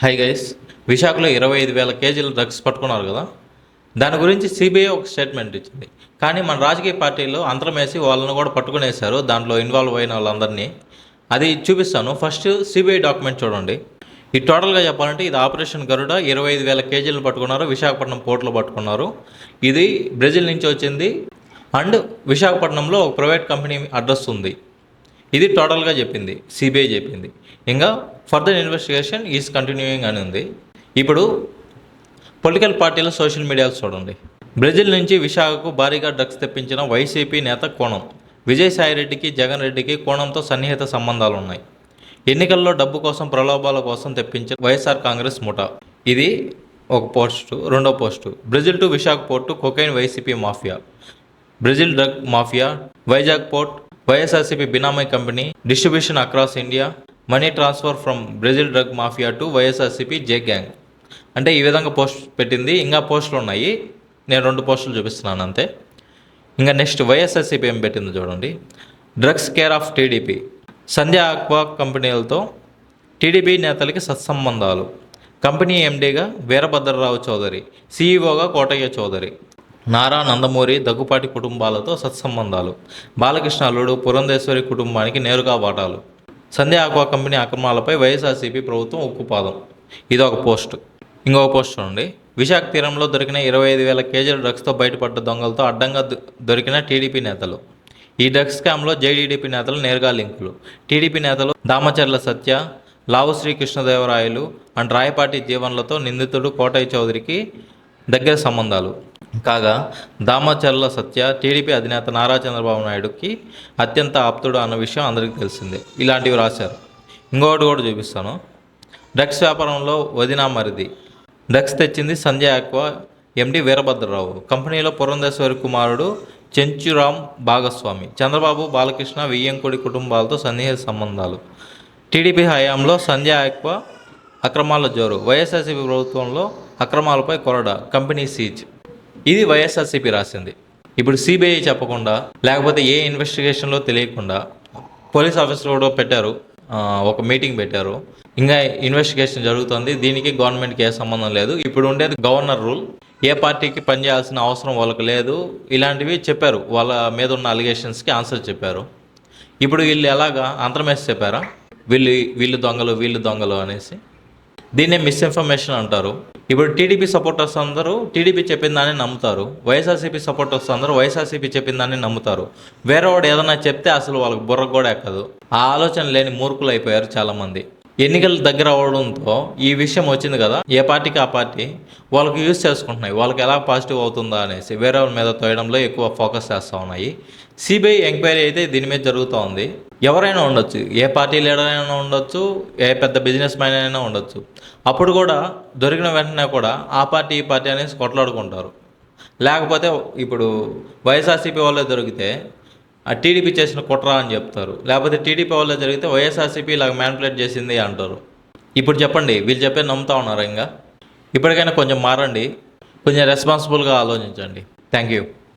Hi guys, విశాఖలో 25,000 కేజీల drugs పట్టుకున్నారు కదా. దాని గురించి సిబిఐ ఒక స్టేట్మెంట్ ఇచ్చింది. కానీ మన రాజకీయ పార్టీలో అంతరమేసి వాళ్ళని కూడా పట్టుకునేశారు, దాంట్లో ఇన్వాల్వ్ అయిన వాళ్ళందరినీ. అది చూపిస్తాను. ఫస్ట్ సిబిఐ డాక్యుమెంట్ చూడండి. ఈ టోటల్గా చెప్పాలంటే ఇది ఆపరేషన్ గరుడ. 25,000 కేజీలు పట్టుకున్నారు, విశాఖపట్నం పోర్టులో పట్టుకున్నారు. ఇది బ్రెజిల్ నుంచి వచ్చింది అండ్ విశాఖపట్నంలో ఒక ప్రైవేట్ కంపెనీ అడ్రస్ ఉంది. ఇది టోటల్గా చెప్పింది, సిబిఐ చెప్పింది. ఇంకా ఫర్దర్ ఇన్వెస్టిగేషన్ ఈజ్ కంటిన్యూయింగ్ అని ఉంది. ఇప్పుడు పొలిటికల్ పార్టీల సోషల్ మీడియాలో చూడండి. బ్రెజిల్ నుంచి విశాఖకు భారీగా డ్రగ్స్ తెప్పించిన వైసీపీ నేత కోణం. విజయసాయిరెడ్డికి, జగన్ రెడ్డికి కోణంతో సన్నిహిత సంబంధాలు ఉన్నాయి. ఎన్నికల్లో డబ్బు కోసం, ప్రలోభాల కోసం తెప్పించిన వైఎస్ఆర్ కాంగ్రెస్ ముఠా. ఇది ఒక పోస్టు. రెండో post, Brazil to Visakha port cocaine YCP mafia. Brazil drug mafia, Vizag port, YSRCP benami company, distribution across India, money transfer from Brazil drug mafia to YSRCP J gang. అంటే ఈ విధంగా పోస్ట్ పెట్టింది. ఇంకా పోస్టులు ఉన్నాయి, నేను 2 పోస్టులు చూపిస్తున్నాను అంతే. ఇంకా నెక్స్ట్ వైఎస్ఆర్సీపీ ఏం పెట్టింది చూడండి. Drugs care of TDP. Sandhya aqua కంపెనీలతో టీడీపీ నేతలకి సత్సంబంధాలు. కంపెనీ ఎండీగా వీరభద్రరావు చౌదరి, సీఈఓగా కోటయ్య చౌదరి. నారా నందమూరి, దగ్గుపాటి కుటుంబాలతో సత్సంబంధాలు. బాలకృష్ణ అల్లుడు పురంధేశ్వరి కుటుంబానికి నేరుగా వాటాలు. సంధ్య ఆక్వా కంపెనీ అక్రమాలపై వైఎస్ఆర్సీపీ ప్రభుత్వం ఉక్కుపాదం. ఇది ఒక పోస్ట్. ఇంకొక పోస్ట్ చూడండి. విశాఖ తీరంలో దొరికిన 25,000 కేజీల డ్రగ్స్తో బయటపడ్డ దొంగలతో అడ్డంగా దొరికిన టీడీపీ నేతలు. ఈ డ్రగ్స్ స్కామ్లో జేడీడీపీ నేతలు నేరుగా లింకులు. టీడీపీ నేతలు దామచర్ల సత్య, లావు శ్రీకృష్ణదేవరాయలు అండ్ రాయపాటి జీవన్లతో నిందితుడు కోటయ్య చౌదరికి దగ్గర సంబంధాలు. కాగా దామచర్ల సత్య టీడీపీ అధినేత నారా చంద్రబాబు నాయుడుకి అత్యంత ఆప్తుడు అన్న విషయం అందరికీ తెలిసిందే. ఇలాంటివి రాశారు. ఇంకొకటి కూడా చూపిస్తాను. డ్రగ్స్ వ్యాపారంలో వదినా మరిది. డ్రగ్స్ తెచ్చింది సంజయ్ ఆక్వా ఎండి వీరభద్రరావు. కంపెనీలో పురంధేశ్వరి కుమారుడు చెంచురామ్ భాగస్వామి. చంద్రబాబు, బాలకృష్ణ, వెయ్యంకుడి కుటుంబాలతో సన్నిహిత సంబంధాలు. టీడీపీ హయాంలో సంజయ్ ఆక్వా అక్రమాల జోరు. వైఎస్ఆర్సీపీ ప్రభుత్వంలో అక్రమాలపై కొరడ. Company seize. ఇది వైఎస్ఆర్సీపీ రాసింది. ఇప్పుడు సిబిఐ చెప్పకుండా, లేకపోతే ఏ ఇన్వెస్టిగేషన్లో తెలియకుండా పోలీస్ ఆఫీసర్ కూడా పెట్టారు, ఒక మీటింగ్ పెట్టారు. ఇంకా ఇన్వెస్టిగేషన్ జరుగుతుంది. దీనికి గవర్నమెంట్కి ఏ సంబంధం లేదు. ఇప్పుడు ఉండేది గవర్నర్ రూల్. ఏ పార్టీకి పనిచేయాల్సిన అవసరం వాళ్ళకి లేదు. ఇలాంటివి చెప్పారు. వాళ్ళ మీద ఉన్న అలిగేషన్స్కి ఆన్సర్ చెప్పారు. ఇప్పుడు వీళ్ళు ఎలాగా అంతరమేసి చెప్పారా, వీళ్ళు దొంగలు అనేసి. దీన్నే మిస్ఇన్ఫర్మేషన్ అంటారు. ఇప్పుడు టీడీపీ సపోర్టర్స్ అందరూ టీడీపీ చెప్పిన దాన్ని నమ్ముతారు. వైఎస్ఆర్సీపీ సపోర్టర్స్ అందరూ వైఎస్ఆర్సీపీ చెప్పిన దాన్ని నమ్ముతారు. వేరే వాడు ఏదైనా చెప్తే అసలు వాళ్ళకి బుర్ర కూడా ఎక్కదు. ఆ ఆలోచన లేని మూర్ఖులు అయిపోయారు చాలామంది. ఎన్నికలు దగ్గర అవడంతో ఈ విషయం వచ్చింది కదా, ఏ పార్టీకి ఆ పార్టీ వాళ్ళకి యూజ్ చేసుకుంటున్నాయి. వాళ్ళకి ఎలా పాజిటివ్ అవుతుందా అనేసి వేరే వాళ్ళ మీద తోయడంలో ఎక్కువ ఫోకస్ చేస్తూ ఉన్నాయి. సిబిఐ ఎంక్వైరీ అయితే దీని మీద జరుగుతూ ఉంది. ఎవరైనా ఉండొచ్చు, ఏ పార్టీ లీడర్ అయినా ఉండొచ్చు, ఏ పెద్ద బిజినెస్ మ్యాన్ అయినా ఉండొచ్చు. అప్పుడు కూడా దొరికిన వెంటనే కూడా ఆ పార్టీ ఈ పార్టీ అనేసి కొట్లాడుకుంటారు. లేకపోతే ఇప్పుడు వైఎస్ఆర్సీపీ వాళ్ళే దొరికితే ఆ టీడీపీ చేసిన కుట్ర అని చెప్తారు. లేకపోతే టీడీపీ వాళ్ళే జరిగితే వైఎస్ఆర్సీపీ ఇలాగ మ్యానిపులేట్ చేసింది అంటారు. ఇప్పుడు చెప్పండి, వీళ్ళు చెప్పేది నమ్ముతా ఉన్నారు? ఇంకా ఇప్పటికైనా కొంచెం మారండి, కొంచెం రెస్పాన్సిబుల్గా ఆలోచించండి. Thank you.